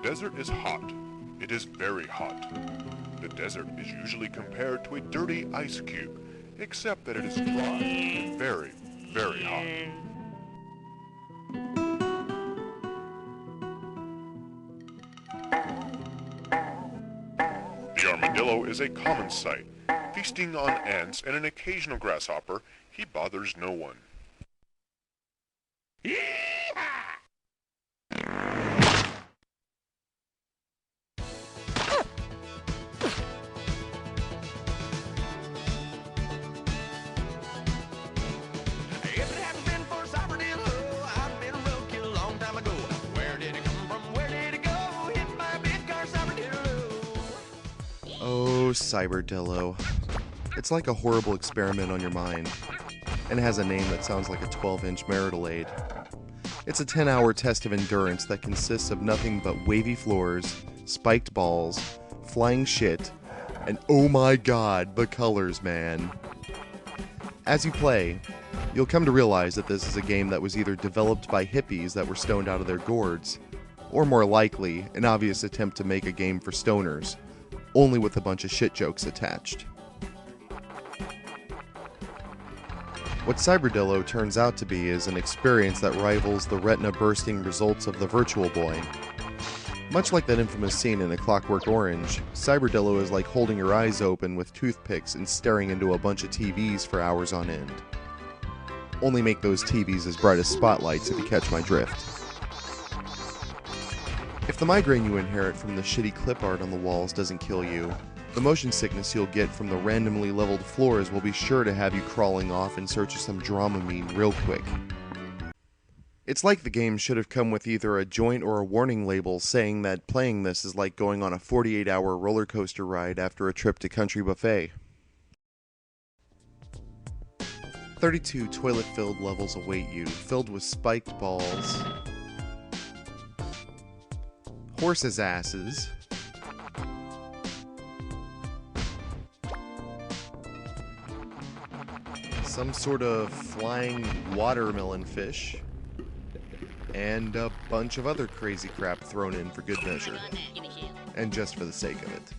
desert is hot. It is very hot. The desert is usually compared to a dirty ice cube, except that it is dry and very, very hot. The armadillo is a common sight. Feasting on ants and an occasional grasshopper, he bothers no one. If it hadn't been for Cyberdillo, I'd been a roadkill a long time ago. Where did it come from? Where did it go? Hit by a big car, Cyberdillo. Oh, Cyberdillo. It's like a horrible experiment on your mind, and it has a name that sounds like a 12-inch marital aid. It's a 10-hour test of endurance that consists of nothing but wavy floors, spiked balls, flying shit, and oh my god, the colors, man. As you play, you'll come to realize that this is a game that was either developed by hippies that were stoned out of their gourds, or more likely, an obvious attempt to make a game for stoners, only with a bunch of shit jokes attached. What Cyberdillo turns out to be is an experience that rivals the retina-bursting results of the Virtual Boy. Much like that infamous scene in A Clockwork Orange, Cyberdillo is like holding your eyes open with toothpicks and staring into a bunch of TVs for hours on end. Only make those TVs as bright as spotlights if you catch my drift. If the migraine you inherit from the shitty clip art on the walls doesn't kill you, the motion sickness you'll get from the randomly leveled floors will be sure to have you crawling off in search of some Dramamine real quick. It's like the game should have come with either a joint or a warning label saying that playing this is like going on a 48-hour roller coaster ride after a trip to Country Buffet. 32 toilet-filled levels await you, filled with spiked balls, horses' asses, some sort of flying watermelon fish, and a bunch of other crazy crap thrown in for good measure, and just for the sake of it.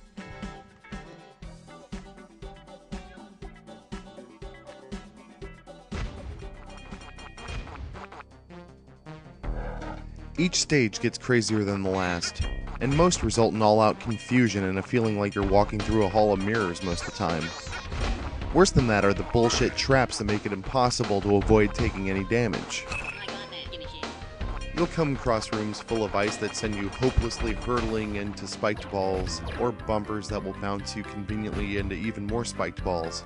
Each stage gets crazier than the last, and most result in all-out confusion and a feeling like you're walking through a hall of mirrors most of the time. Worse than that are the bullshit traps that make it impossible to avoid taking any damage. You'll come across rooms full of ice that send you hopelessly hurtling into spiked balls, or bumpers that will bounce you conveniently into even more spiked balls.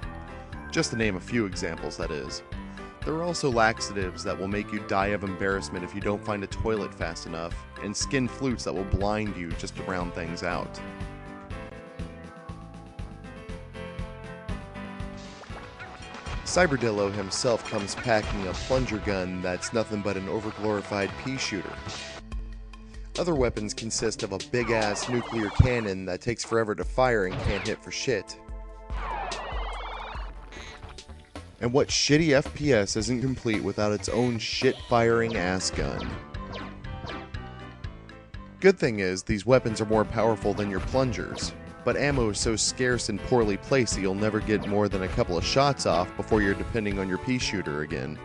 Just to name a few examples, that is. There are also laxatives that will make you die of embarrassment if you don't find a toilet fast enough, and skin flutes that will blind you just to round things out. Cyberdillo himself comes packing a plunger gun that's nothing but an overglorified pea shooter. Other weapons consist of a big-ass nuclear cannon that takes forever to fire and can't hit for shit. And what shitty FPS isn't complete without its own shit-firing ass gun? Good thing is, these weapons are more powerful than your plungers, but ammo is so scarce and poorly placed that you'll never get more than a couple of shots off before you're depending on your pea shooter again.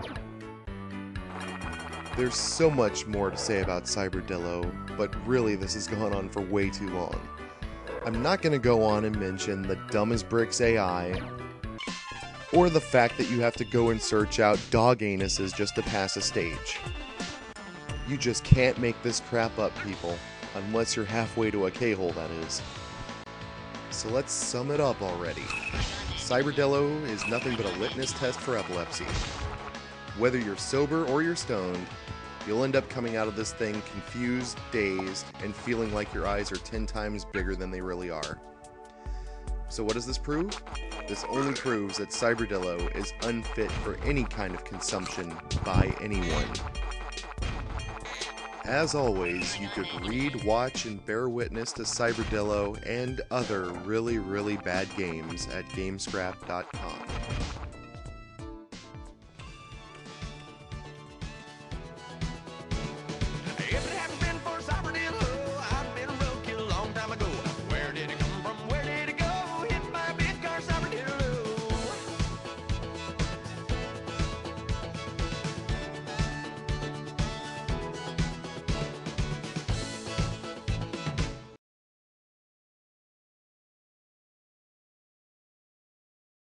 There's so much more to say about Cyberdillo, but really this has gone on for way too long. I'm not going to go on and mention the dumb as bricks AI, or the fact that you have to go and search out dog anuses just to pass a stage. You just can't make this crap up, people, unless you're halfway to a K-hole, that is. So let's sum it up already. Cyberdillo is nothing but a litmus test for epilepsy. Whether you're sober or you're stoned, you'll end up coming out of this thing confused, dazed, and feeling like your eyes are 10 times bigger than they really are. So what does this prove? This only proves that Cyberdillo is unfit for any kind of consumption by anyone. As always, you could read, watch, and bear witness to Cyberdillo and other really, really bad games at Gamescrap.com.